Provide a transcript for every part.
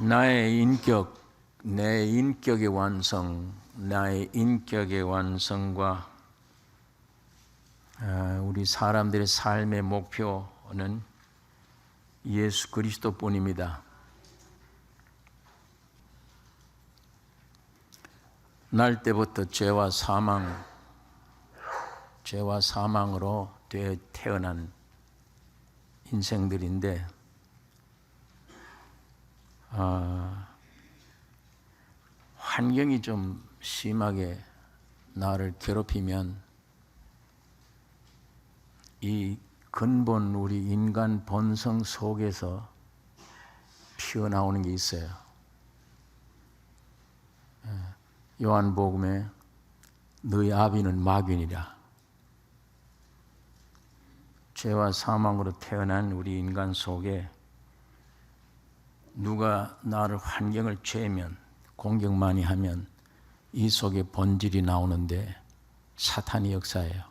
나의 인격, 내 인격의 완성, 나의 인격의 완성과 우리 사람들의 삶의 목표는 예수 그리스도뿐입니다. 날 때부터 죄와 사망으로 태어난 인생들인데 환경이 좀 심하게 나를 괴롭히면 이 근본 우리 인간 본성 속에서 피어나오는 게 있어요. 요한복음에 너희 아비는 마귀니라. 죄와 사망으로 태어난 우리 인간 속에 누가 나를 환경을 죄면 공격 많이 하면 이 속에 본질이 나오는데 사탄이 역사해요.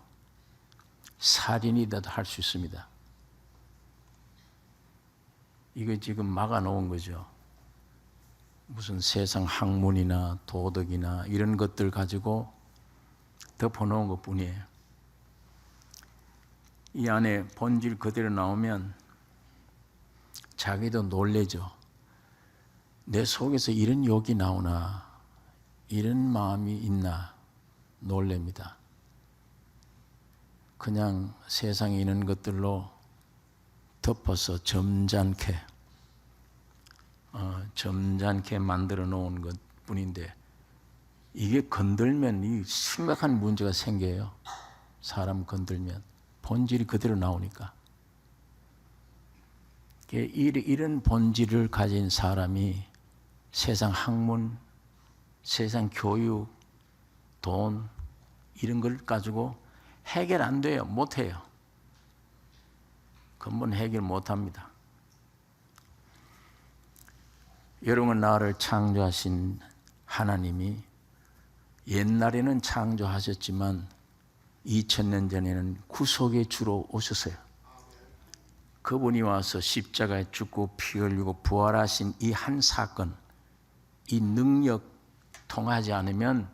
살인이라도 할 수 있습니다. 이거 지금 막아놓은 거죠. 무슨 세상 학문이나 도덕이나 이런 것들 가지고 덮어놓은 것뿐이에요. 이 안에 본질 그대로 나오면 자기도 놀래죠. 내 속에서 이런 욕이 나오나, 이런 마음이 있나 놀랍니다. 그냥 세상에 있는 것들로 덮어서 점잖게 만들어 놓은 것 뿐인데 이게 건들면 이 심각한 문제가 생겨요. 사람 건들면 본질이 그대로 나오니까. 이런 본질을 가진 사람이 세상 학문, 세상 교육, 돈 이런 걸 가지고 해결 안 돼요. 못 해요. 근본 해결 못 합니다. 여러분, 나를 창조하신 하나님이 옛날에는 창조하셨지만 2000년 전에는 구속의 주로 오셨어요. 그분이 와서 십자가에 죽고 피 흘리고 부활하신 이 한 사건, 이 능력 통하지 않으면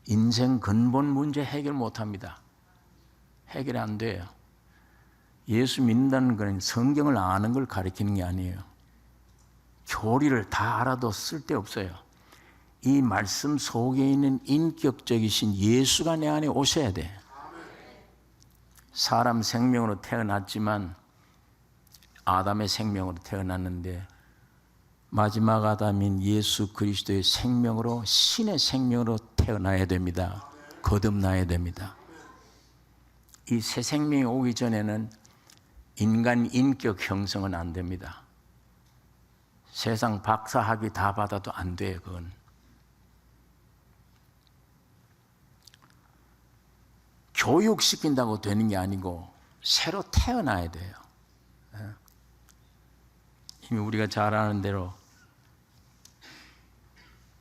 인생 근본 문제 해결 못합니다. 해결이 안 돼요. 예수 믿는다는 건 성경을 아는 걸 가리키는 게 아니에요. 교리를 다 알아도 쓸데없어요. 이 말씀 속에 있는 인격적이신 예수가 내 안에 오셔야 돼. 사람 생명으로 태어났지만 아담의 생명으로 태어났는데 마지막 아담인 예수 그리스도의 생명으로, 신의 생명으로 태어나야 됩니다. 거듭나야 됩니다. 이 새 생명이 오기 전에는 인간 인격 형성은 안 됩니다. 세상 박사학위 다 받아도 안 돼요. 그건 교육시킨다고 되는 게 아니고 새로 태어나야 돼요. 이미 우리가 잘 아는 대로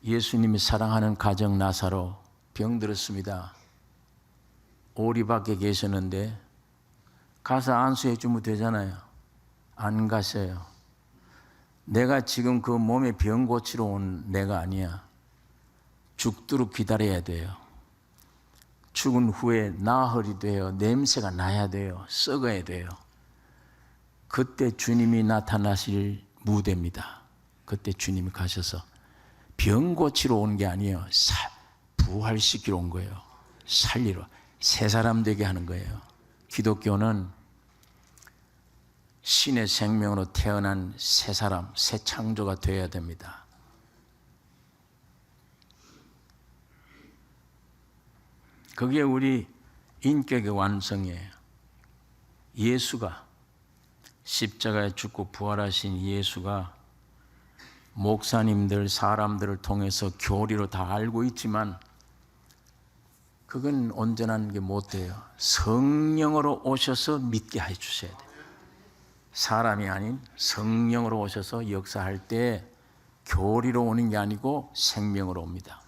예수님이 사랑하는 가정 나사로 병들었습니다. 오리 밖에 계셨는데 가서 안수해 주면 되잖아요. 안 가셔요. 내가 지금 그 몸에 병 고치러 온 내가 아니야. 죽도록 기다려야 돼요. 죽은 후에 나흘이 돼요. 냄새가 나야 돼요. 썩어야 돼요. 그때 주님이 나타나실 무대입니다. 그때 주님이 가셔서 병 고치러 온 게 아니에요. 부활시키러 온 거예요. 살리러, 새 사람 되게 하는 거예요. 기독교는 신의 생명으로 태어난 새 사람, 새 창조가 되어야 됩니다. 그게 우리 인격의 완성이에요. 예수가 십자가에 죽고 부활하신 예수가 목사님들, 사람들을 통해서 교리로 다 알고 있지만 그건 온전한 게 못 돼요. 성령으로 오셔서 믿게 해 주셔야 돼요. 사람이 아닌 성령으로 오셔서 역사할 때 교리로 오는 게 아니고 생명으로 옵니다.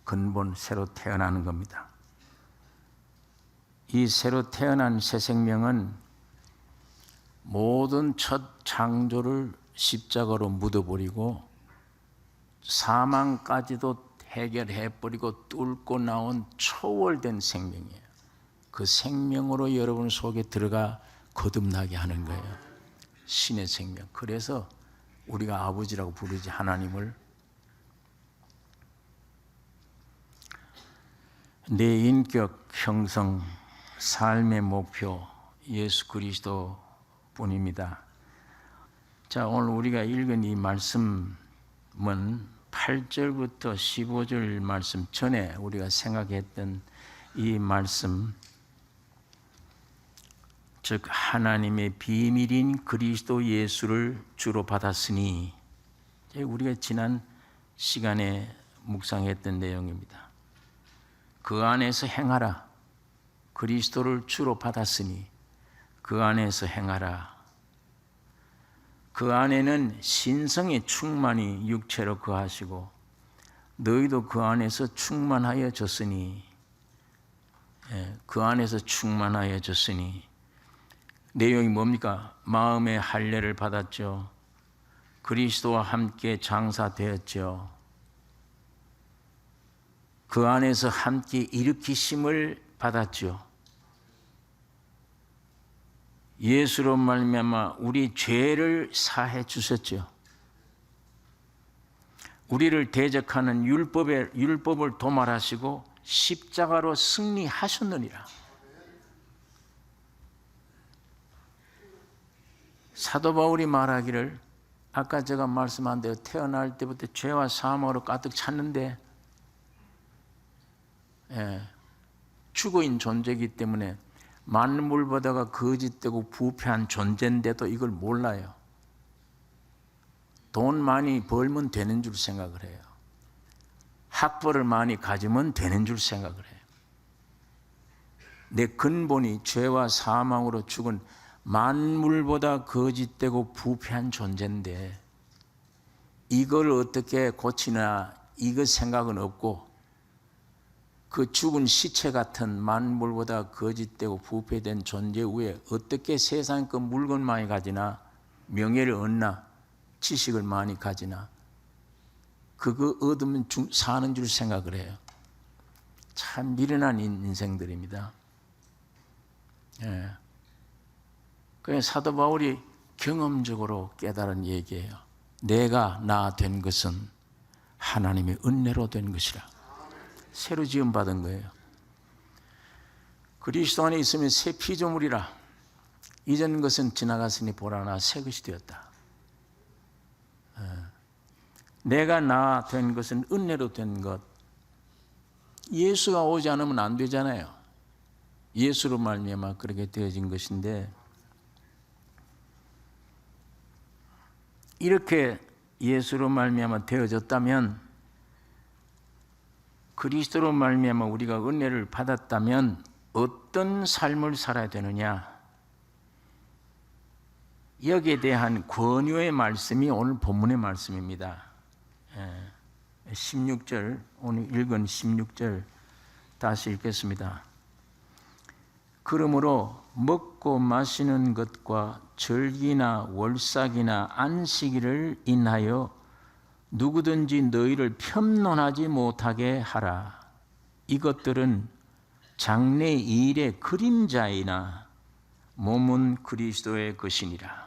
근본 새로 태어나는 겁니다. 이 새로 태어난 새 생명은 모든 첫 창조를 십자가로 묻어버리고 사망까지도 해결해버리고 뚫고 나온 초월된 생명이에요. 그 생명으로 여러분 속에 들어가 거듭나게 하는 거예요. 신의 생명. 그래서 우리가 아버지라고 부르지, 하나님을. 내 인격 형성, 삶의 목표 예수 그리스도 뿐입니다. 자, 오늘 우리가 읽은 이 말씀은 8절부터 15절 말씀 전에 우리가 생각했던 이 말씀, 즉 하나님의 비밀인 그리스도 예수를 주로 받았으니, 우리가 지난 시간에 묵상했던 내용입니다. 그 안에서 행하라. 그리스도를 주로 받았으니 그 안에서 행하라. 그 안에는 신성의 충만이 육체로 거하시고 너희도 그 안에서 충만하여졌으니, 그 안에서 충만하여졌으니 내용이 뭡니까? 마음의 할례를 받았죠. 그리스도와 함께 장사되었죠. 그 안에서 함께 일으키심을 받았죠. 예수로 말미암아 우리 죄를 사해 주셨죠. 우리를 대적하는 율법을 도말하시고 십자가로 승리하셨느니라. 사도 바울이 말하기를, 아까 제가 말씀한 대로 태어날 때부터 죄와 사망으로 가득 찼는데, 죽어인 존재이기 때문에 만물보다가 거짓되고 부패한 존재인데도 이걸 몰라요. 돈 많이 벌면 되는 줄 생각을 해요. 학벌을 많이 가지면 되는 줄 생각을 해요. 내 근본이 죄와 사망으로 죽은 만물보다 거짓되고 부패한 존재인데 이걸 어떻게 고치나, 이거 생각은 없고, 그 죽은 시체 같은 만물보다 거짓되고 부패된 존재 위에 어떻게 세상 그 물건 많이 가지나, 명예를 얻나, 지식을 많이 가지나, 그거 얻으면 사는 줄 생각을 해요. 참 미련한 인생들입니다. 그래서 사도 바울이 경험적으로 깨달은 얘기예요. 내가 나 된 것은 하나님의 은혜로 된 것이라. 새로 지음받은 거예요. 그리스도 안에 있으면 새 피조물이라. 이전 것은 지나갔으니 보라나 새 것이 되었다. 내가 나 된 것은 은혜로 된 것. 예수가 오지 않으면 안 되잖아요. 예수로 말미암아 그렇게 되어진 것인데, 이렇게 예수로 말미암아 되어졌다면, 그리스도로 말미암아 우리가 은혜를 받았다면 어떤 삶을 살아야 되느냐, 여기에 대한 권유의 말씀이 오늘 본문의 말씀입니다. 16절, 오늘 읽은 16절 다시 읽겠습니다. 그러므로 먹고 마시는 것과 절기나 월삭이나 안식일을 인하여 누구든지 너희를 편론하지 못하게 하라. 이것들은 장래 일의 그림자이나 몸은 그리스도의 것이니라.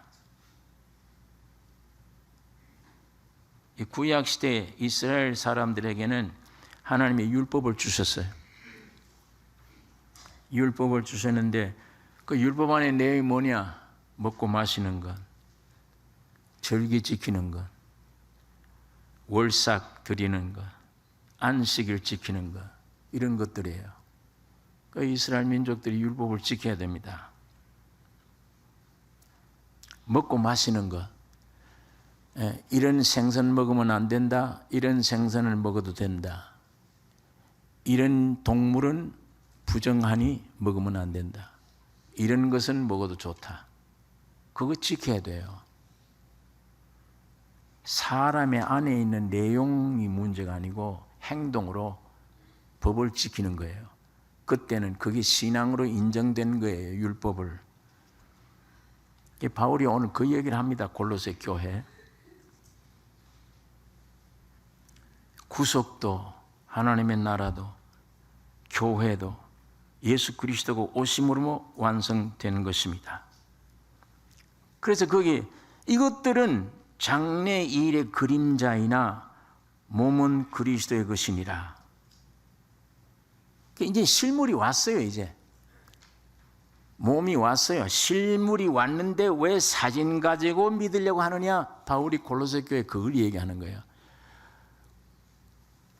이 구약시대 이스라엘 사람들에게는 하나님의 율법을 주셨어요. 율법을 주셨는데 그 율법 안에 내용이 뭐냐? 먹고 마시는 것, 절기 지키는 것, 월삭 드리는 것, 안식일 지키는 것, 이런 것들이에요. 그 이스라엘 민족들이 율법을 지켜야 됩니다. 먹고 마시는 것, 이런 생선 먹으면 안 된다, 이런 생선을 먹어도 된다, 이런 동물은 부정하니 먹으면 안 된다, 이런 것은 먹어도 좋다, 그거 지켜야 돼요. 사람의 안에 있는 내용이 문제가 아니고 행동으로 법을 지키는 거예요. 그때는 그게 신앙으로 인정된 거예요, 율법을. 바울이 오늘 그 얘기를 합니다. 골로새 교회. 구속도, 하나님의 나라도, 교회도 예수 그리스도가 오심으로 완성되는 것입니다. 그래서 거기 이것들은 장래 일의 그림자이나 몸은 그리스도의 것이니라. 이제 실물이 왔어요. 이제 몸이 왔어요. 실물이 왔는데 왜 사진 가지고 믿으려고 하느냐? 바울이 골로새 교회에 그걸 얘기하는 거예요.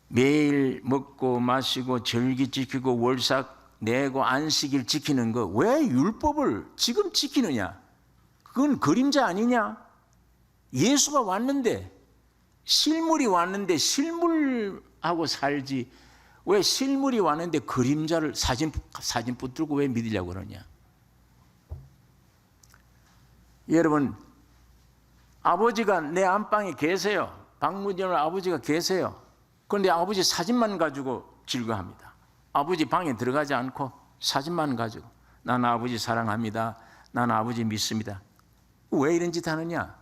매일 먹고 마시고 절기 지키고 월삭 내고 안식일 지키는 거 왜 율법을 지금 지키느냐? 그건 그림자 아니냐? 예수가 왔는데, 실물이 왔는데 실물하고 살지 왜 실물이 왔는데 그림자를 사진 붙들고 왜 믿으려고 그러냐? 여러분, 아버지가 내 안방에 계세요. 방문전을 아버지가 계세요. 그런데 아버지 사진만 가지고 즐거워합니다. 아버지 방에 들어가지 않고 사진만 가지고 나는 아버지 사랑합니다. 나는 아버지 믿습니다. 왜 이런 짓 하느냐?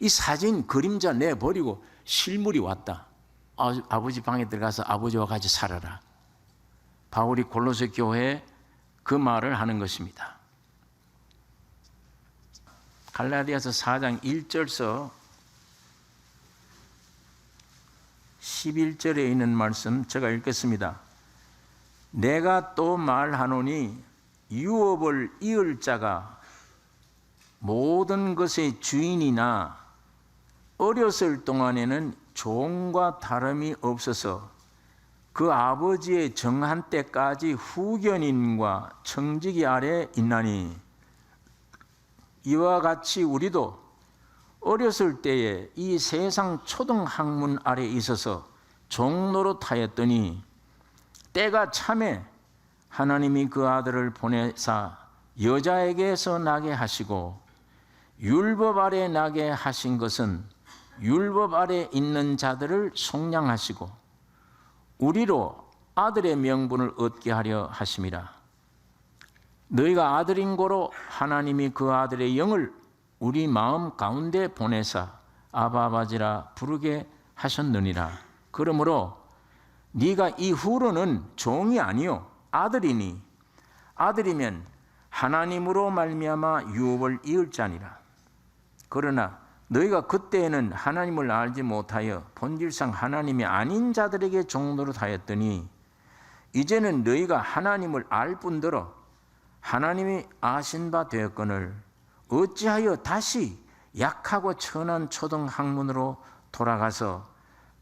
이 사진 그림자 내버리고 실물이 왔다. 아버지 방에 들어가서 아버지와 같이 살아라. 바울이 골로새 교회에 그 말을 하는 것입니다. 갈라디아서 4장 1절서 11절에 있는 말씀 제가 읽겠습니다. 내가 또 말하노니 유업을 이을 자가 모든 것의 주인이나 어렸을 동안에는 종과 다름이 없어서 그 아버지의 정한 때까지 후견인과 청지기 아래 있나니 이와 같이 우리도 어렸을 때에 이 세상 초등학문 아래 있어서 종노릇하였더니 때가 참에 하나님이 그 아들을 보내사 여자에게서 나게 하시고 율법 아래 나게 하신 것은 율법 아래 있는 자들을 속량하시고 우리로 아들의 명분을 얻게 하려 하심이라. 너희가 아들인 고로 하나님이 그 아들의 영을 우리 마음 가운데 보내사 아바 아버지라 부르게 하셨느니라. 그러므로 네가 이후로는 종이 아니요 아들이니 아들이면 하나님으로 말미암아 유업을 이을 자니라. 그러나 너희가 그때에는 하나님을 알지 못하여 본질상 하나님이 아닌 자들에게 종노릇하였더니 이제는 너희가 하나님을 알 뿐더러 하나님이 아신 바 되었거늘 어찌하여 다시 약하고 천한 초등학문으로 돌아가서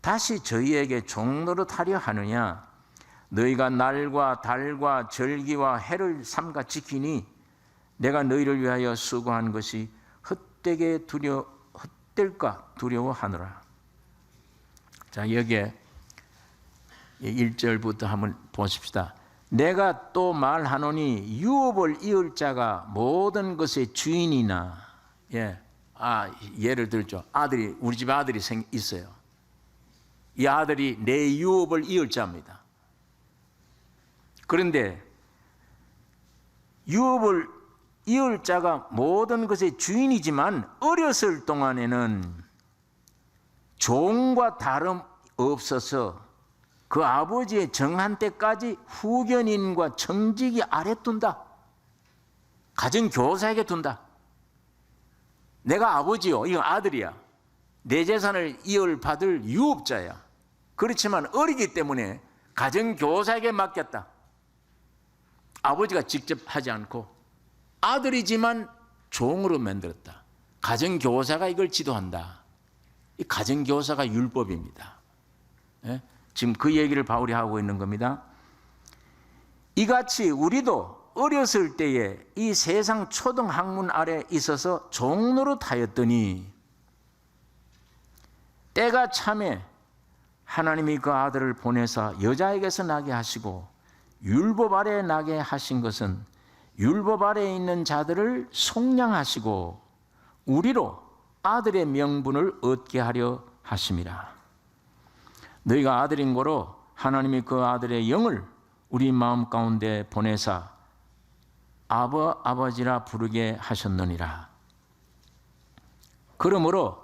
다시 저희에게 종노릇하려 하느냐? 너희가 날과 달과 절기와 해를 삼가 지키니 내가 너희를 위하여 수고한 것이 헛될까 두려워하노라. 자, 여기에 1절부터 한번 보십시다. 내가 또 말하노니 유업을 이을 자가 모든 것의 주인이나, 예를 들죠. 아들이, 우리 집에 아들이 있어요. 이 아들이 내 유업을 이을 자입니다. 그런데 유업을 이을 자가 모든 것의 주인이지만 어렸을 동안에는 종과 다름 없어서 그 아버지의 정한 때까지 후견인과 청지기 아래 둔다. 가정교사에게 둔다. 내가 아버지요, 이거 아들이야. 내 재산을 이을 받을 유업자야. 그렇지만 어리기 때문에 가정교사에게 맡겼다. 아버지가 직접 하지 않고 아들이지만 종으로 만들었다. 가정교사가 이걸 지도한다. 이 가정교사가 율법입니다. 지금 그 얘기를 바울이 하고 있는 겁니다. 이같이 우리도 어렸을 때에 이 세상 초등학문 아래 있어서 종노릇하였더니 때가 참에 하나님이 그 아들을 보내사 여자에게서 나게 하시고 율법 아래 나게 하신 것은 율법 아래에 있는 자들을 속량하시고 우리로 아들의 명분을 얻게 하려 하심이라. 너희가 아들인 고로 하나님이 그 아들의 영을 우리 마음 가운데 보내사 아버지라 부르게 하셨느니라. 그러므로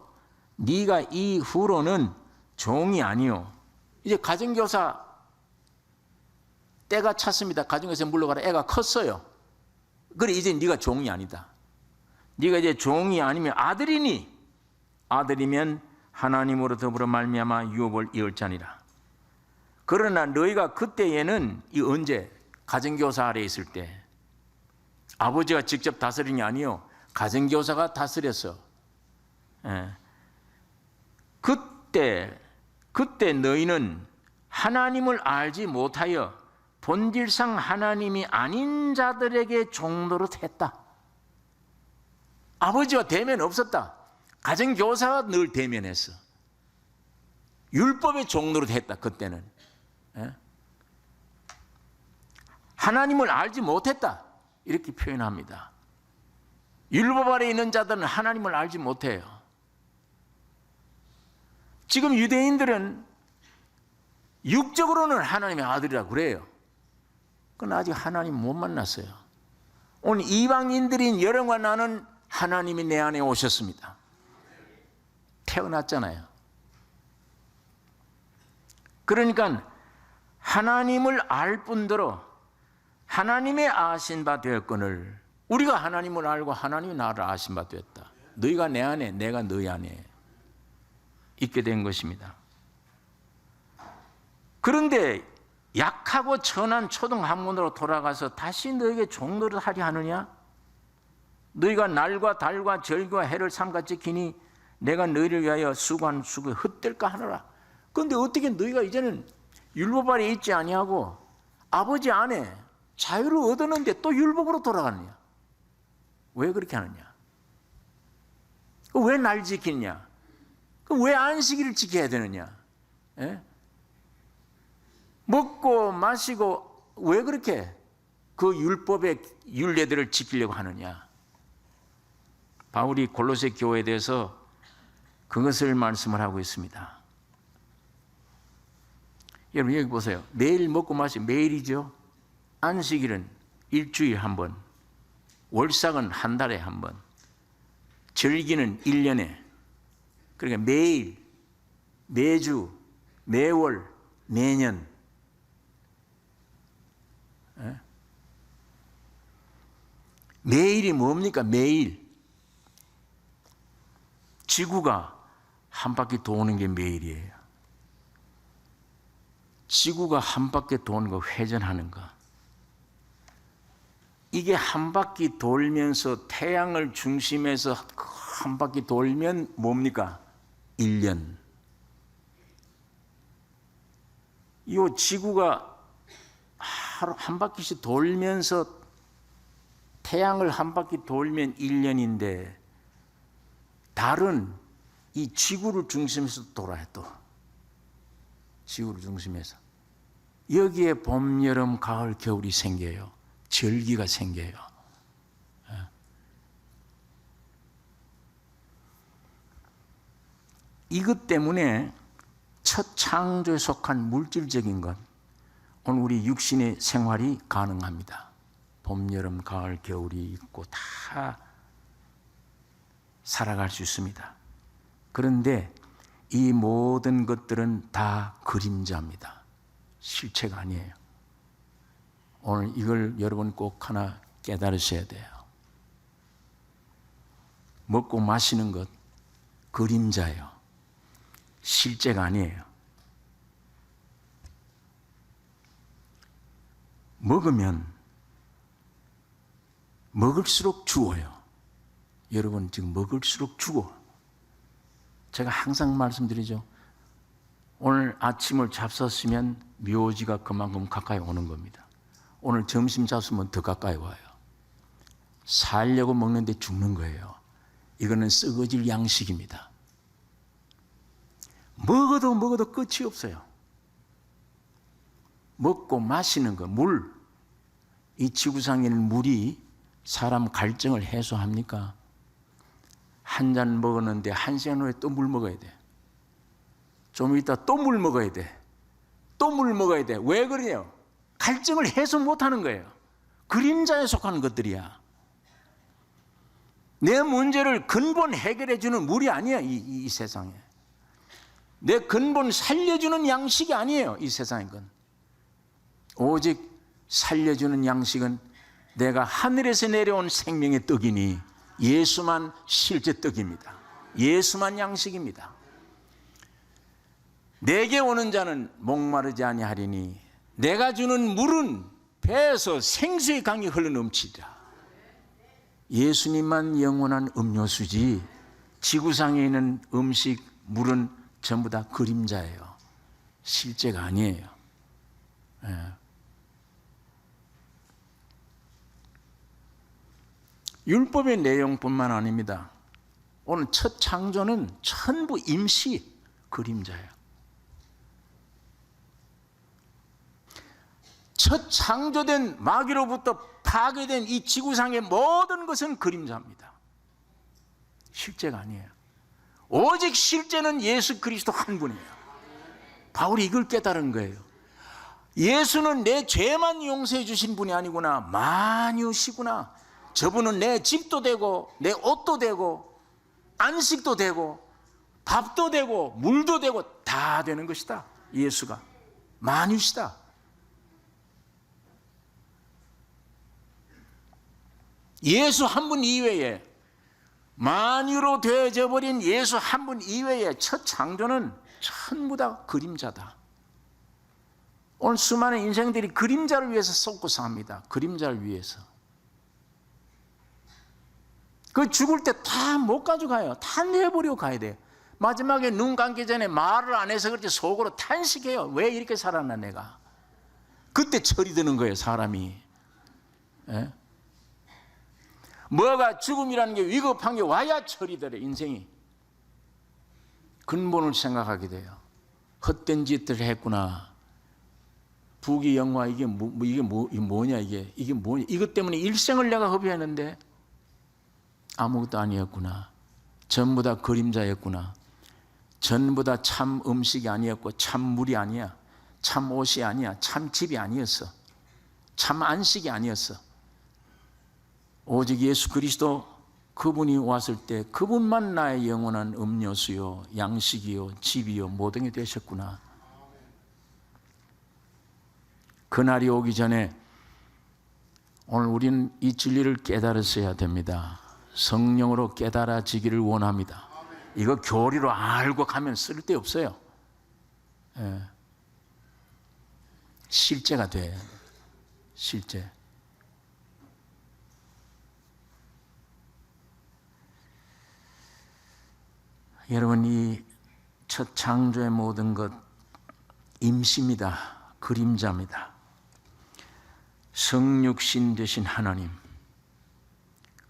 네가 이후로는 종이 아니요. 이제 가정교사 때가 찼습니다. 가정교사 물러가라. 애가 컸어요. 그래 이제 네가 종이 아니다. 네가 이제 종이 아니면 아들이니, 아들이면 하나님으로 더불어 말미암아 유업을 이을 자니라. 그러나 너희가 그때에는, 이 언제? 가정교사 아래에 있을 때. 아버지가 직접 다스리는 게 아니요, 가정교사가 다스렸어. 예. 그때 너희는 하나님을 알지 못하여 본질상 하나님이 아닌 자들에게 종노릇 했다. 아버지와 대면 없었다. 가정교사가 늘 대면했어. 율법의 종노릇 했다. 그때는. 예? 하나님을 알지 못했다. 이렇게 표현합니다. 율법 아래 있는 자들은 하나님을 알지 못해요. 지금 유대인들은 육적으로는 하나님의 아들이라고 그래요. 그건 아직 하나님 못 만났어요. 오늘 이방인들인 여러분과 나는 하나님이 내 안에 오셨습니다. 태어났잖아요. 그러니까 하나님을 알 뿐더러 하나님의 아신 바 되었거늘, 우리가 하나님을 알고 하나님이 나를 아신 바 되었다. 너희가 내 안에, 내가 너희 안에 있게 된 것입니다. 그런데 약하고 천한 초등 학문으로 돌아가서 다시 너에게 종노릇 하려 하느냐? 너희가 날과 달과 절과 해를 삼가 지키니 내가 너희를 위하여 수고한 수고에 헛될까 하노라. 그런데 어떻게 너희가 이제는 율법 아래 있지 아니하고 아버지 안에 자유를 얻었는데 또 율법으로 돌아가느냐? 왜 그렇게 하느냐? 왜 날 지키느냐? 왜 안식일을 지켜야 되느냐? 예? 먹고 마시고 왜 그렇게 그 율법의 율례들을 지키려고 하느냐? 바울이 골로새 교회에 대해서 그것을 말씀을 하고 있습니다. 여러분 여기 보세요. 매일 먹고 마시고, 매일이죠. 안식일은 일주일에 한 번, 월삭은 한 달에 한 번, 절기는 1년에, 그러니까 매일, 매주, 매월, 매년. 매일이 뭡니까? 매일. 지구가 한 바퀴 도는 게 매일이에요. 지구가 한 바퀴 도는 거, 회전하는 거. 이게 한 바퀴 돌면서 태양을 중심에서 한 바퀴 돌면 뭡니까? 1년. 이 지구가 하루 한 바퀴씩 돌면서 태양을 한 바퀴 돌면 1년인데 달은 이 지구를 중심에서 돌아요. 또 지구를 중심에서 여기에 봄, 여름, 가을, 겨울이 생겨요. 절기가 생겨요. 이것 때문에 첫 창조에 속한 물질적인 것, 오늘 우리 육신의 생활이 가능합니다. 봄, 여름, 가을, 겨울이 있고 다 살아갈 수 있습니다. 그런데 이 모든 것들은 다 그림자입니다. 실체가 아니에요. 오늘 이걸 여러분 꼭 하나 깨달으셔야 돼요. 먹고 마시는 것 그림자예요. 실제가 아니에요. 먹으면 먹을수록 죽어요. 여러분 지금 먹을수록 죽어. 제가 항상 말씀드리죠. 오늘 아침을 잡섰으면 묘지가 그만큼 가까이 오는 겁니다. 오늘 점심 잡수면 더 가까이 와요. 살려고 먹는데 죽는 거예요. 이거는 썩어질 양식입니다. 먹어도 끝이 없어요. 먹고 마시는 거, 물. 이 지구상에는 물이 사람 갈증을 해소합니까? 한 잔 먹었는데 1시간 후에 또 물 먹어야 돼. 좀 이따 또 물 먹어야 돼. 또 물 먹어야 돼. 왜 그래요? 갈증을 해소 못하는 거예요. 그림자에 속하는 것들이야. 내 문제를 근본 해결해 주는 물이 아니야, 이 세상에. 내 근본 살려주는 양식이 아니에요. 이 세상의 건. 오직 살려주는 양식은 내가 하늘에서 내려온 생명의 떡이니 예수만 실제 떡입니다. 예수만 양식입니다. 내게 오는 자는 목마르지 아니하리니 내가 주는 물은 배에서 생수의 강이 흘러넘치리라. 예수님만 영원한 음료수지 지구상에 있는 음식, 물은 전부 다 그림자예요. 실제가 아니에요. 예. 율법의 내용뿐만 아닙니다. 오늘 첫 창조는 전부 임시 그림자예요. 첫 창조된 마귀로부터 파괴된 이 지구상의 모든 것은 그림자입니다. 실제가 아니에요. 오직 실제는 예수 그리스도 한 분이에요. 바울이 이걸 깨달은 거예요. 예수는 내 죄만 용서해 주신 분이 아니구나. 만유시구나. 저분은 내 집도 되고 내 옷도 되고 안식도 되고 밥도 되고 물도 되고 다 되는 것이다. 예수가 만유시다. 예수 한 분 이외에, 만유로 되어져 버린 예수 한 분 이외에 첫 창조는 전부 다 그림자다. 오늘 수많은 인생들이 그림자를 위해서 쏟고 삽니다. 그림자를 위해서. 그 죽을 때 다 못 가져가요. 다 내버리고 가야 돼요. 마지막에 눈 감기 전에 말을 안 해서 그렇지 속으로 탄식해요. 왜 이렇게 살았나 내가. 그때 철이 드는 거예요, 사람이. 예? 뭐가 죽음이라는 게 위급한 게 와야 철이 들어. 인생이 근본을 생각하게 돼요. 헛된 짓들을 했구나. 부귀영화 이게 뭐냐 이게 뭐냐. 이것 때문에 일생을 내가 허비했는데 아무것도 아니었구나. 전부 다 그림자였구나. 전부 다 참 음식이 아니었고 참 물이 아니야. 참 옷이 아니야. 참 집이 아니었어. 참 안식이 아니었어. 오직 예수 그리스도 그분이 왔을 때 그분만 나의 영원한 음료수요, 양식이요, 집이요, 모든 게 되셨구나. 그날이 오기 전에 오늘 우리는 이 진리를 깨달았어야 됩니다. 성령으로 깨달아지기를 원합니다. 이거 교리로 알고 가면 쓸데없어요. 예. 실제가 돼. 실제. 여러분, 이 첫 창조의 모든 것 임시입니다. 그림자입니다. 성육신 되신 하나님,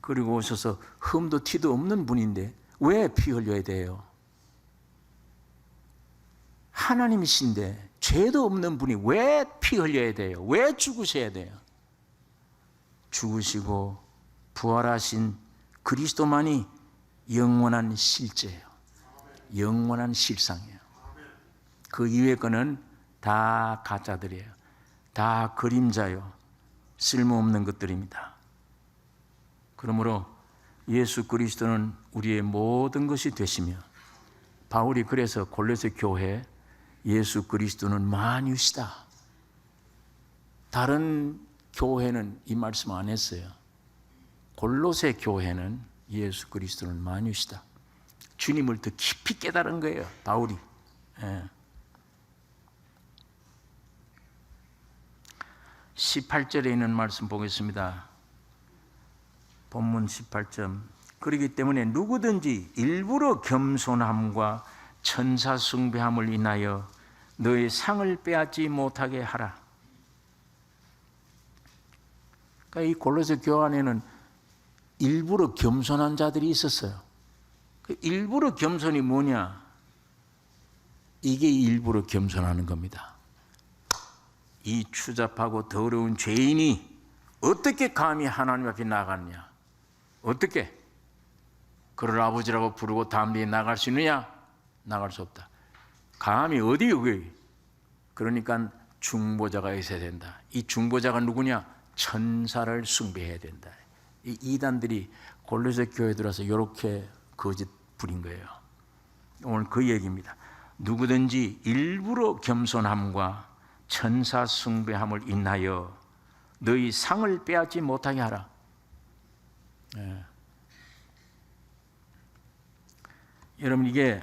그리고 오셔서 흠도 티도 없는 분인데 왜 피 흘려야 돼요? 하나님이신데 죄도 없는 분이 왜 피 흘려야 돼요? 왜 죽으셔야 돼요? 죽으시고 부활하신 그리스도만이 영원한 실제예요. 영원한 실상이에요. 그 이외의 거는 다 가짜들이에요. 다 그림자요. 쓸모없는 것들입니다. 그러므로 예수 그리스도는 우리의 모든 것이 되시며, 바울이 그래서 골로새 교회에 예수 그리스도는 만유시다. 다른 교회는 이 말씀 안 했어요. 골로새 교회는 예수 그리스도는 만유시다. 주님을 더 깊이 깨달은 거예요, 바울이. 예. 18절에 있는 말씀 보겠습니다. 본문 18절. 그렇기 때문에 누구든지 일부러 겸손함과 천사 숭배함을 인하여 너의 상을 빼앗지 못하게 하라. 그러니까 이 골로새 교회 안에는 일부러 겸손한 자들이 있었어요. 일부러 겸손이 뭐냐? 이게 일부러 겸손하는 겁니다. 이 추잡하고 더러운 죄인이 어떻게 감히 하나님 앞에 나갔냐? 어떻게? 그를 아버지라고 부르고 다음 뒤에 나갈 수 있느냐? 나갈 수 없다. 감히 어디 여기? 그러니까 중보자가 있어야 된다. 이 중보자가 누구냐? 천사를 숭배해야 된다. 이 이단들이 골로새 교회에 들어와서 이렇게 거짓 부린 거예요. 오늘 그 얘기입니다. 누구든지 일부러 겸손함과 천사 숭배함을 인하여 너희 상을 빼앗지 못하게 하라. 여러분, 이게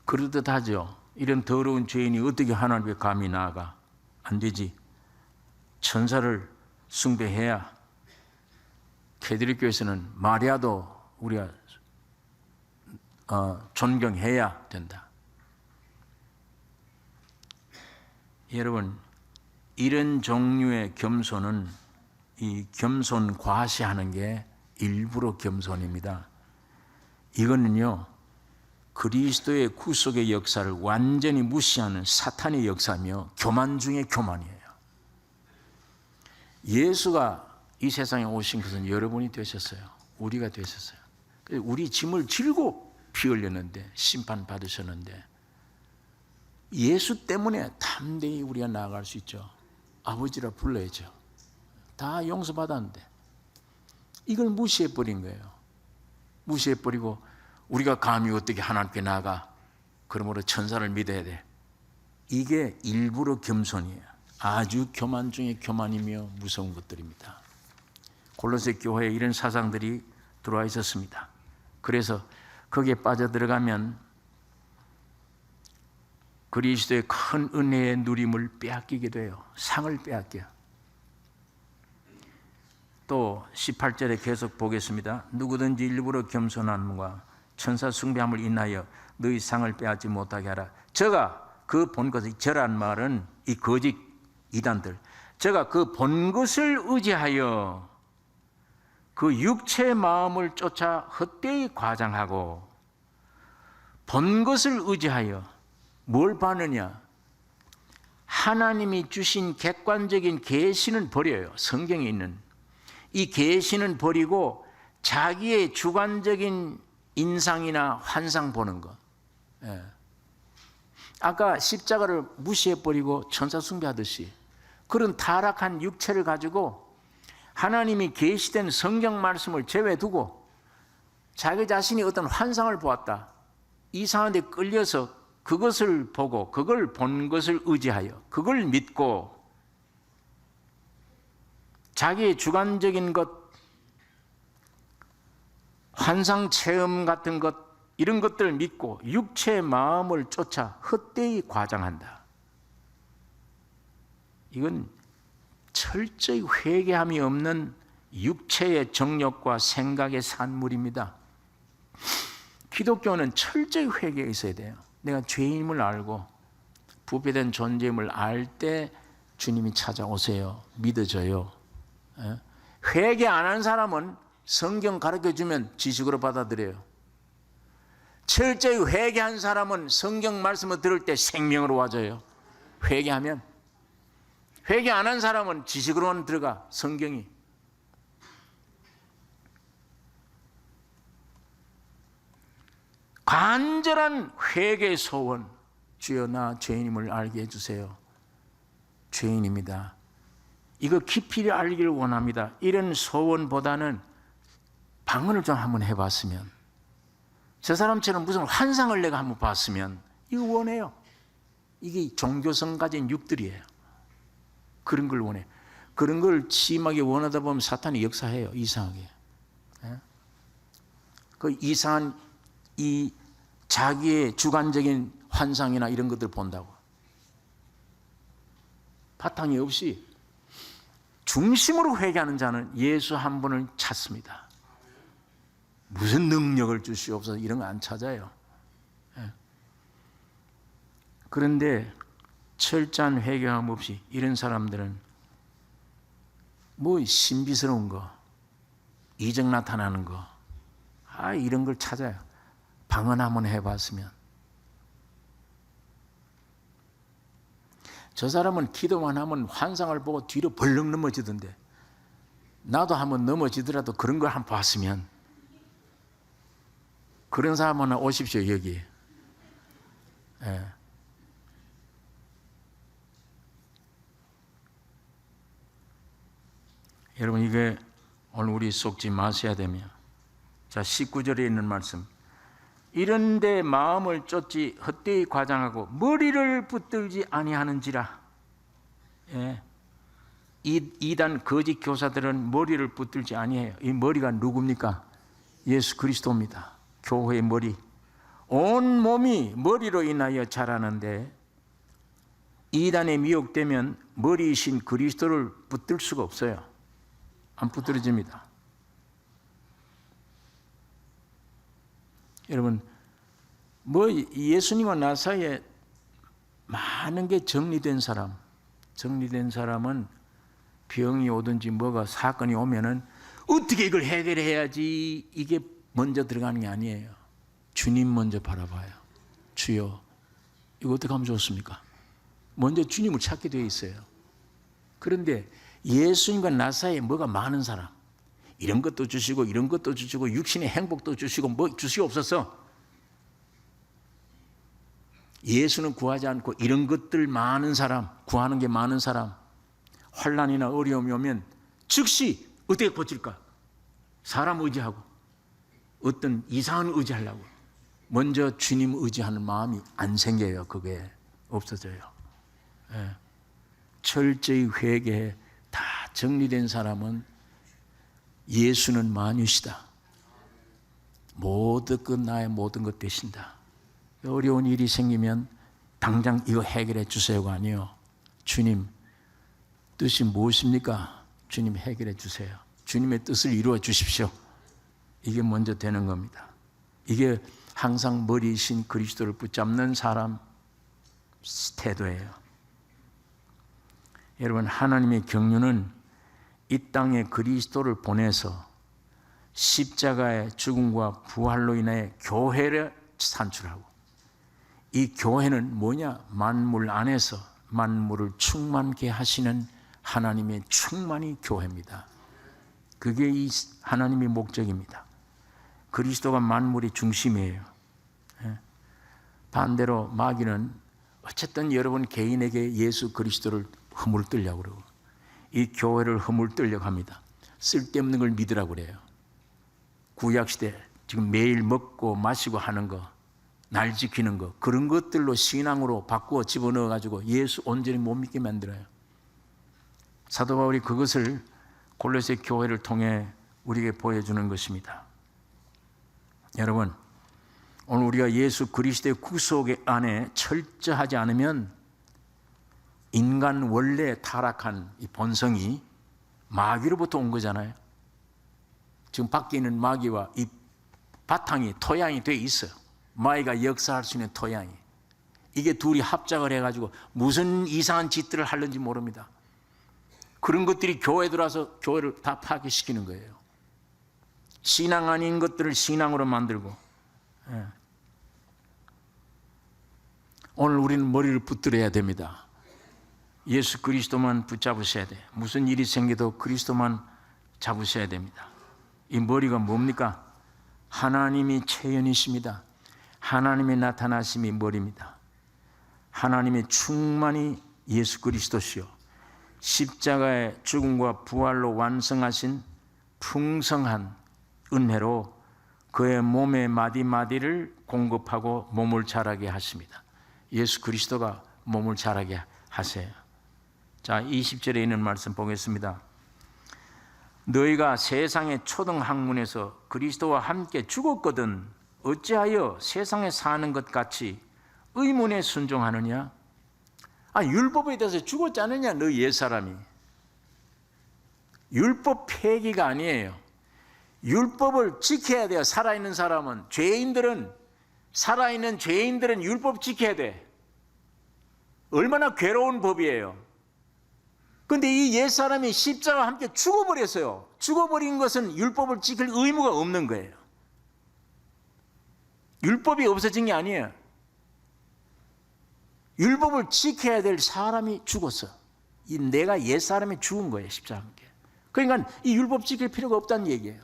그럴듯하죠. 이런 더러운 죄인이 어떻게 하나님 앞에 감히 나아가? 안 되지. 천사를 숭배해야, 캐톨릭 교회에서는 마리아도 우리가 존경해야 된다. 여러분, 이런 종류의 겸손은 이 겸손 과시하는 게 일부러 겸손입니다. 이거는요, 그리스도의 구속의 역사를 완전히 무시하는 사탄의 역사며 교만 중에 교만이에요. 예수가 이 세상에 오신 것은 여러분이 되셨어요. 우리가 되셨어요. 우리 짐을 지고 피 흘렸는데, 심판 받으셨는데, 예수 때문에 담대히 우리가 나아갈 수 있죠. 아버지라 불러야죠. 다 용서받았는데 이걸 무시해버린 거예요. 무시해버리고 우리가 감히 어떻게 하나님께 나아가? 그러므로 천사를 믿어야 돼. 이게 일부러 겸손이에요. 아주 교만 중에 교만이며 무서운 것들입니다. 골로새 교회에 이런 사상들이 들어와 있었습니다. 그래서 거기에 빠져들어가면 그리스도의 큰 은혜의 누림을 빼앗기게 돼요. 상을 빼앗겨요. 또 18절에 계속 보겠습니다. 누구든지 일부러 겸손함과 천사 숭배함을 인하여 너희 상을 빼앗지 못하게 하라. 저가 그 본 것을, 저란 말은 이 거짓 이단들, 저가 그 본 것을 의지하여 그 육체의 마음을 쫓아 헛되이 과장하고, 본 것을 의지하여 뭘 봐느냐? 하나님이 주신 객관적인 계시는 버려요. 성경에 있는 이 계시는 버리고 자기의 주관적인 인상이나 환상 보는 것. 아까 십자가를 무시해버리고 천사 숭배하듯이 그런 타락한 육체를 가지고 하나님이 계시된 성경 말씀을 제외두고 자기 자신이 어떤 환상을 보았다. 이상한 데 끌려서 그것을 보고 그걸 본 것을 의지하여 그걸 믿고 자기의 주관적인 것, 환상 체험 같은 것, 이런 것들을 믿고 육체의 마음을 쫓아 헛되이 과장한다. 이건 철저히 회개함이 없는 육체의 정욕과 생각의 산물입니다. 기독교는 철저히 회개가 있어야 돼요. 내가 죄인임을 알고 부패된 존재임을 알 때 주님이 찾아오세요. 믿어져요. 회개 안 한 사람은 성경 가르쳐주면 지식으로 받아들여요. 철저히 회개한 사람은 성경 말씀을 들을 때 생명으로 와져요. 회개하면. 회개 안 한 사람은 지식으로만 들어가, 성경이. 간절한 회개의 소원, 주여 나 죄인임을 알게 해주세요. 죄인입니다. 이거 깊이 알기를 원합니다. 이런 소원보다는 방언을 좀 한번 해봤으면, 저 사람처럼 무슨 환상을 내가 한번 봤으면, 이거 원해요. 이게 종교성 가진 육들이에요. 그런 걸 원해. 그런 걸 심하게 원하다 보면 사탄이 역사해요. 이상하게. 그 이상한 이 자기의 주관적인 환상이나 이런 것들 본다고. 바탕이 없이 중심으로 회개하는 자는 예수 한 분을 찾습니다. 무슨 능력을 주시옵소서 이런 거 안 찾아요. 그런데 철저한 회개함 없이 이런 사람들은 뭐 신비스러운 거, 이적 나타나는 거, 이런 걸 찾아요. 방언 한번 해봤으면. 저 사람은 기도만 하면 환상을 보고 뒤로 벌렁 넘어지던데, 나도 한번 넘어지더라도 그런 걸 한번 봤으면. 그런 사람 하나 오십시오, 여기. 여러분, 이게 오늘 우리 속지 마셔야 되며, 자, 19절에 있는 말씀, 이런데 마음을 쫓지 헛되이 과장하고 머리를 붙들지 아니하는지라. 예. 이단 거짓 교사들은 머리를 붙들지 아니해요. 이 머리가 누굽니까? 예수 그리스도입니다. 교회의 머리. 온 몸이 머리로 인하여 자라는데 이단에 미혹되면 머리이신 그리스도를 붙들 수가 없어요. 안 붙들어집니다. 여러분, 예수님과 나 사이에 많은 게 정리된 사람은 병이 오든지 뭐가 사건이 오면은 어떻게 이걸 해결해야지 이게 먼저 들어가는 게 아니에요. 주님 먼저 바라봐요. 주여, 이거 어떻게 하면 좋습니까? 먼저 주님을 찾게 되어 있어요. 그런데 예수님과 나 사이에 뭐가 많은 사람, 이런 것도 주시고 이런 것도 주시고 육신의 행복도 주시고 뭐 주시옵소서. 예수는 구하지 않고 이런 것들 많은 사람, 구하는 게 많은 사람, 환난이나 어려움이 오면 즉시 어떻게 고칠까? 사람 의지하고 어떤 이상한 의지하려고 먼저 주님 의지하는 마음이 안 생겨요. 그게 없어져요. 예. 철저히 회개해 다 정리된 사람은 예수는 만유시다. 모든 것 나의 모든 것 되신다. 어려운 일이 생기면 당장 이거 해결해 주세요가 아니요. 주님 뜻이 무엇입니까? 주님 해결해 주세요. 주님의 뜻을 이루어 주십시오. 이게 먼저 되는 겁니다. 이게 항상 머리이신 그리스도를 붙잡는 사람 태도예요. 여러분, 하나님의 경륜은 이 땅에 그리스도를 보내서 십자가의 죽음과 부활로 인해 교회를 산출하고, 이 교회는 뭐냐? 만물 안에서 만물을 충만케 하시는 하나님의 충만이 교회입니다. 그게 이 하나님의 목적입니다. 그리스도가 만물의 중심이에요. 반대로 마귀는 어쨌든 여러분 개인에게 예수 그리스도를 허물뜨려고 그러고 이 교회를 허물뜨려고 합니다. 쓸데없는 걸 믿으라고 그래요. 구약시대 지금 매일 먹고 마시고 하는 거, 날 지키는 거, 그런 것들로 신앙으로 바꾸어 집어넣어가지고 예수 온전히 못 믿게 만들어요. 사도 바울이 그것을 골로새 교회를 통해 우리에게 보여주는 것입니다. 여러분, 오늘 우리가 예수 그리스도의 구속의 안에 철저하지 않으면 인간 원래 타락한 이 본성이 마귀로부터 온 거잖아요. 지금 밖에 있는 마귀와 이 바탕이 토양이 돼 있어요. 마귀가 역사할 수 있는 토양이. 이게 둘이 합작을 해가지고 무슨 이상한 짓들을 하는지 모릅니다. 그런 것들이 교회에 들어와서 교회를 다 파괴시키는 거예요. 신앙 아닌 것들을 신앙으로 만들고. 오늘 우리는 머리를 붙들어야 됩니다. 예수 그리스도만 붙잡으셔야 돼. 무슨 일이 생겨도 그리스도만 잡으셔야 됩니다. 이 머리가 뭡니까? 하나님이 체현이십니다. 하나님의 나타나심이 머리입니다. 하나님의 충만이 예수 그리스도시요, 십자가의 죽음과 부활로 완성하신 풍성한 은혜로 그의 몸의 마디마디를 공급하고 몸을 자라게 하십니다. 예수 그리스도가 몸을 자라게 하세요. 자, 20절에 있는 말씀 보겠습니다. 너희가 세상의 초등학문에서 그리스도와 함께 죽었거든 어찌하여 세상에 사는 것 같이 의문에 순종하느냐? 율법에 대해서 죽었지 않느냐? 너 옛사람이. 율법 폐기가 아니에요. 율법을 지켜야 돼요. 살아있는 사람은. 살아있는 죄인들은 율법 지켜야 돼. 얼마나 괴로운 법이에요. 그런데 이 옛사람이 십자가와 함께 죽어버렸어요. 죽어버린 것은 율법을 지킬 의무가 없는 거예요. 율법이 없어진 게 아니에요. 율법을 지켜야 될 사람이 죽었어. 내가 옛사람이 죽은 거예요. 십자가에. 그러니까 이 율법 지킬 필요가 없다는 얘기예요.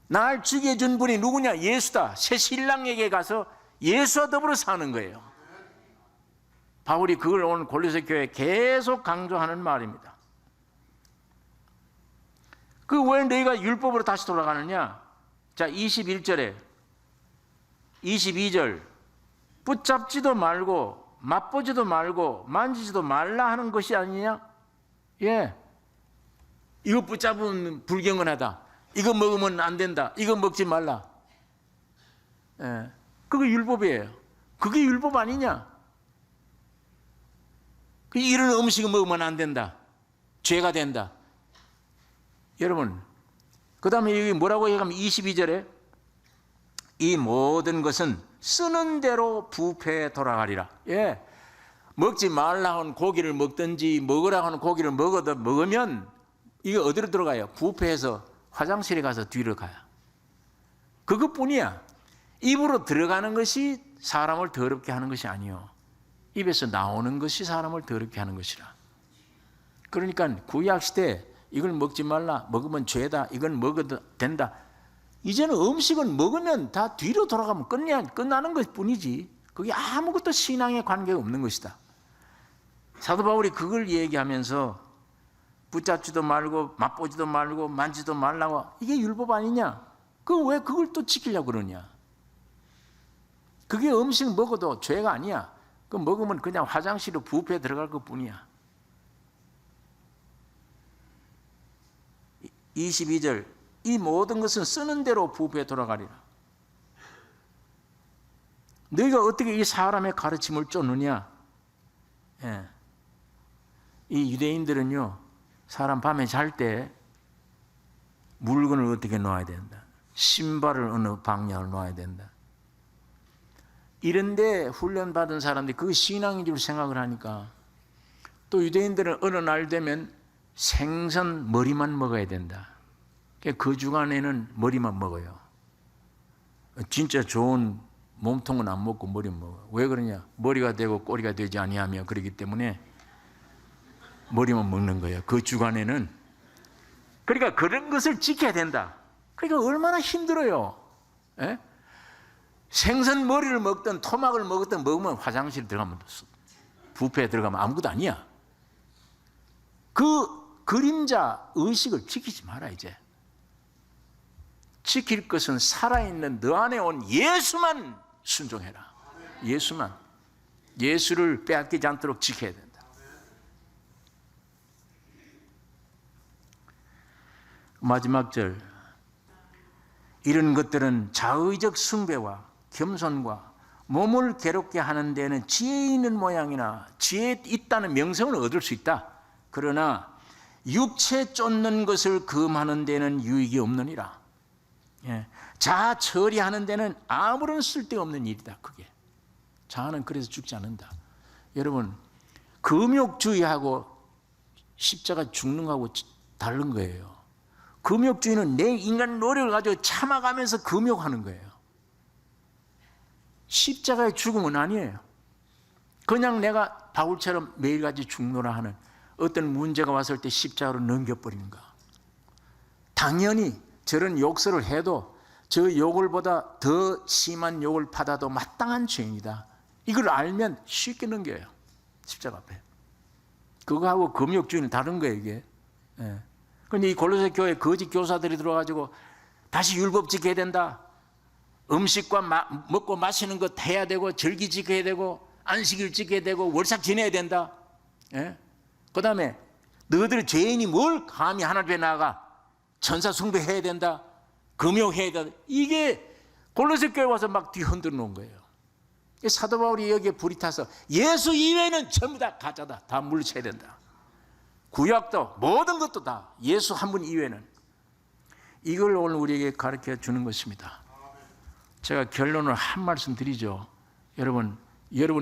날 죽여준 분이 누구냐? 예수다. 새 신랑에게 가서 예수와 더불어 사는 거예요. 바울이 그걸 오늘 골로새 교회에 계속 강조하는 말입니다. 그 왜 너희가 율법으로 다시 돌아가느냐? 자, 21절에 22절 붙잡지도 말고 맛보지도 말고 만지지도 말라 하는 것이 아니냐? 예. 이거 붙잡으면 불경건하다. 이거 먹으면 안 된다. 이거 먹지 말라. 예. 그게 율법이에요. 그게 율법 아니냐? 이런 음식을 먹으면 안 된다. 죄가 된다. 여러분, 그 다음에 여기 뭐라고 얘기하면 22절에 이 모든 것은 쓰는 대로 부패에 돌아가리라. 예. 먹지 말라 하는 고기를 먹든지 먹으라 하는 고기를 먹으면 이게 어디로 들어가요? 부패해서 화장실에 가서 뒤로 가요. 그것뿐이야. 입으로 들어가는 것이 사람을 더럽게 하는 것이 아니요. 입에서 나오는 것이 사람을 더럽게 하는 것이라. 그러니까 구약시대 이걸 먹지 말라, 먹으면 죄다, 이건 먹어도 된다. 이제는 음식은 먹으면 다 뒤로 돌아가면 끝나는 것뿐이지 그게 아무것도 신앙에 관계가 없는 것이다. 사도 바울이 그걸 얘기하면서 붙잡지도 말고 맛보지도 말고 만지도 말라고, 이게 율법 아니냐? 왜 그걸 또 지키려고 그러냐? 그게 음식 먹어도 죄가 아니야. 그 먹으면 그냥 화장실로 부패에 들어갈 것뿐이야. 22절 이 모든 것은 쓰는 대로 부패에 돌아가리라. 너희가 어떻게 이 사람의 가르침을 쫓느냐? 예. 이 유대인들은요, 사람 밤에 잘 때 물건을 어떻게 놓아야 된다, 신발을 어느 방향을 놓아야 된다, 이런데 훈련받은 사람들이 그게 신앙인 줄 생각을 하니까, 또 유대인들은 어느 날 되면 생선 머리만 먹어야 된다. 그 주간에는 머리만 먹어요. 진짜 좋은 몸통은 안 먹고 머리만 먹어요. 왜 그러냐? 머리가 되고 꼬리가 되지 아니하며 그렇기 때문에 머리만 먹는 거예요. 그 주간에는. 그러니까 그런 것을 지켜야 된다. 그러니까 얼마나 힘들어요. 예? 생선 머리를 먹든 토막을 먹든 먹으면 화장실 들어가면 부패에 들어가면 아무것도 아니야. 그 그림자 의식을 지키지 마라. 이제 지킬 것은 살아있는 너 안에 온 예수만 순종해라. 예수만. 예수를 빼앗기지 않도록 지켜야 된다. 마지막 절, 이런 것들은 자의적 숭배와 겸손과 몸을 괴롭게 하는 데는 지혜 있는 모양이나 지혜 있다는 명성을 얻을 수 있다. 그러나 육체 쫓는 것을 금하는 데는 유익이 없느니라. 예. 자아 처리하는 데는 아무런 쓸데없는 일이다. 그게 자아는 그래서 죽지 않는다. 여러분, 금욕주의하고 십자가 죽는 거하고 다른 거예요. 금욕주의는 내 인간 노력을 가지고 참아가면서 금욕하는 거예요. 십자가의 죽음은 아니에요. 그냥 내가 바울처럼 매일같이 죽노라 하는, 어떤 문제가 왔을 때 십자가로 넘겨버리는 거. 당연히 저런 욕설을 해도 저 욕을보다 더 심한 욕을 받아도 마땅한 죄인이다. 이걸 알면 쉽게 넘겨요. 십자가 앞에. 그거하고 금욕주의는 다른 거예요, 이게. 예. 그런데 이 골로새 교회 거짓 교사들이 들어가지고 다시 율법 지켜야 된다. 음식과 먹고 마시는 것 해야 되고, 절기 지켜야 되고, 안식일 지켜야 되고, 월삭 지내야 된다. 예? 그 다음에 너희들 죄인이 뭘 감히 하나님 앞에 나아가 천사 숭배해야 된다, 금욕해야 된다. 이게 골로새 교회 와서 막 뒤흔들어 놓은 거예요. 사도 바울이 여기에 불이 타서 예수 이외에는 전부 다 가짜다, 다 물리쳐야 된다. 구약도 모든 것도 다 예수 한 분 이외에는. 이걸 오늘 우리에게 가르쳐 주는 것입니다. 제가 결론을 한 말씀 드리죠. 여러분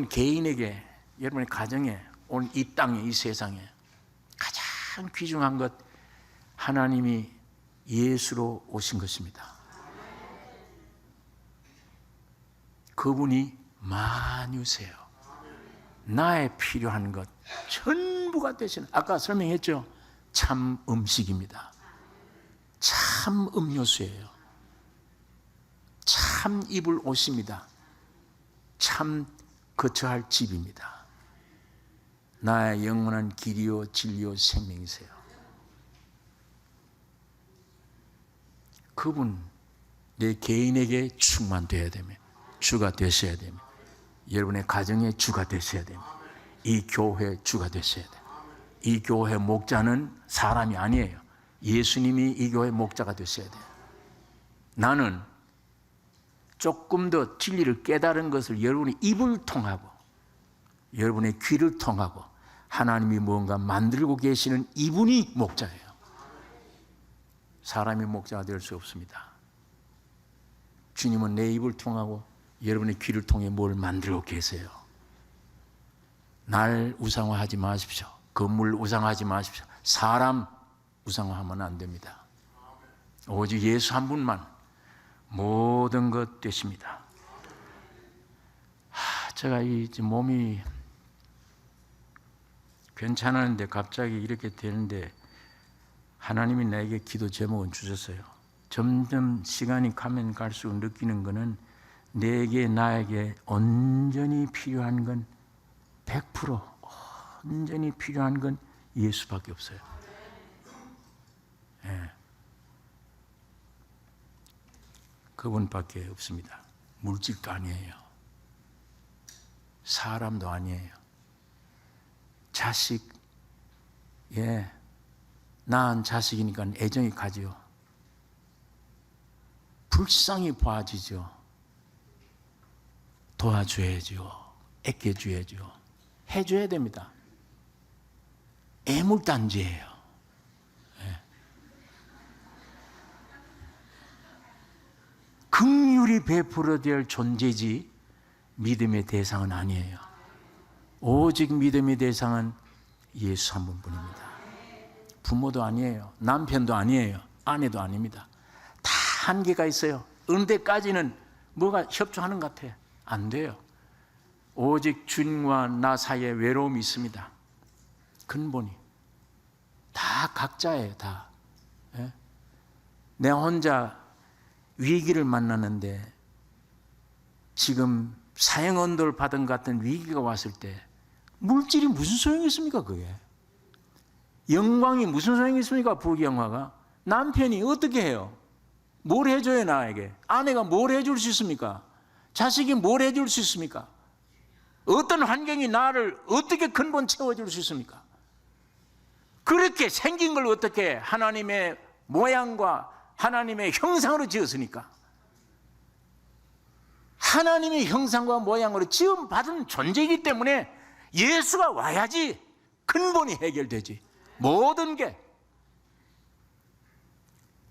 개인에게, 여러분의 가정에, 오늘 이 땅에, 이 세상에 가장 귀중한 것, 하나님이 예수로 오신 것입니다. 그분이 만유세요. 나의 필요한 것 전부가 되시는, 아까 설명했죠. 참 음식입니다. 참 음료수예요. 참 입을 옷입니다. 참 거처할 집입니다. 나의 영원한 길이요 진리요 생명이세요. 그분 내 개인에게 충만되어야 되며 주가 되셔야 됩니다. 여러분의 가정의 주가 되셔야 됩니다. 이 교회의 주가 되셔야 돼요. 이 교회 목자는 사람이 아니에요. 예수님이 이 교회 목자가 되셔야 돼요. 나는 조금 더 진리를 깨달은 것을 여러분의 입을 통하고 여러분의 귀를 통하고 하나님이 무언가 만들고 계시는 이분이 목자예요. 사람이 목자가 될 수 없습니다. 주님은 내 입을 통하고 여러분의 귀를 통해 뭘 만들고 계세요. 날 우상화하지 마십시오. 건물 우상화하지 마십시오. 사람 우상화하면 안 됩니다. 오직 예수 한 분만 모든 것 되십니다. 제가 이 몸이 괜찮았는데 갑자기 이렇게 되는데 하나님이 나에게 기도 제목은 주셨어요. 점점 시간이 가면 갈수록 느끼는 것은 내게 나에게 온전히 필요한 건 100% 온전히 필요한 건 예수밖에 없어요. 네. 그분밖에 없습니다. 물질도 아니에요. 사람도 아니에요. 자식, 낳은 자식이니까 애정이 가지요. 불쌍히 봐주죠. 도와줘야죠. 아껴줘야죠. 해줘야 됩니다. 애물단지예요. 긍휼히 베풀어야 될 존재지 믿음의 대상은 아니에요. 오직 믿음의 대상은 예수 한 분뿐입니다. 부모도 아니에요. 남편도 아니에요. 아내도 아닙니다. 다 한계가 있어요. 어느 데까지는 뭐가 협조하는 것 같아요. 안 돼요. 오직 주님과 나 사이에 외로움이 있습니다. 근본이 다 각자예요. 다. 내 혼자 위기를 만나는데 지금 사형언도를 받은 것 같은 위기가 왔을 때 물질이 무슨 소용이 있습니까? 그게 영광이 무슨 소용이 있습니까? 부귀영화가. 남편이 어떻게 해요? 뭘 해줘요 나에게? 아내가 뭘 해줄 수 있습니까? 자식이 뭘 해줄 수 있습니까? 어떤 환경이 나를 어떻게 근본 채워줄 수 있습니까? 그렇게 생긴 걸 어떻게 하나님의 모양과 하나님의 형상으로 지었으니까. 하나님의 형상과 모양으로 지음받은 존재이기 때문에 예수가 와야지 근본이 해결되지. 모든 게.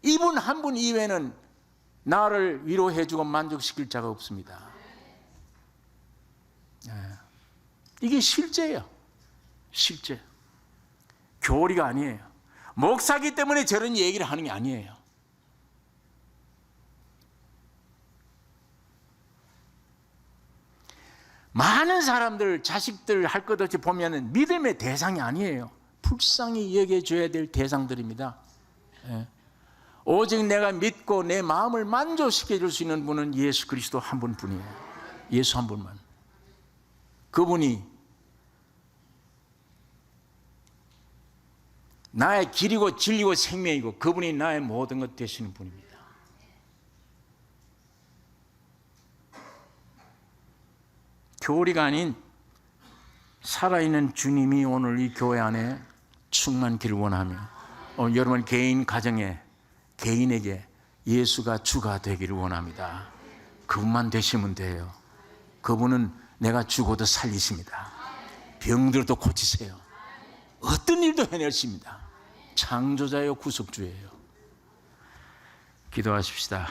이분 한 분 이외에는 나를 위로해주고 만족시킬 자가 없습니다. 이게 실제예요. 실제. 교리가 아니에요. 목사기 때문에 저런 얘기를 하는 게 아니에요. 많은 사람들, 자식들 할 것 없이 보면 믿음의 대상이 아니에요. 불쌍히 여겨줘야 될 대상들입니다. 오직 내가 믿고 내 마음을 만족시켜 줄 수 있는 분은 예수 그리스도 한 분뿐이에요. 예수 한 분만. 그분이 나의 길이고 진리고 생명이고 그분이 나의 모든 것 되시는 분입니다. 교리가 아닌 살아있는 주님이 오늘 이 교회 안에 충만기를 원하며 여러분 개인 가정에 개인에게 예수가 주가 되기를 원합니다. 그분만 되시면 돼요. 그분은 내가 죽어도 살리십니다. 병들어도 고치세요. 어떤 일도 해내십니다. 창조자요 구속주예요. 기도하십시다.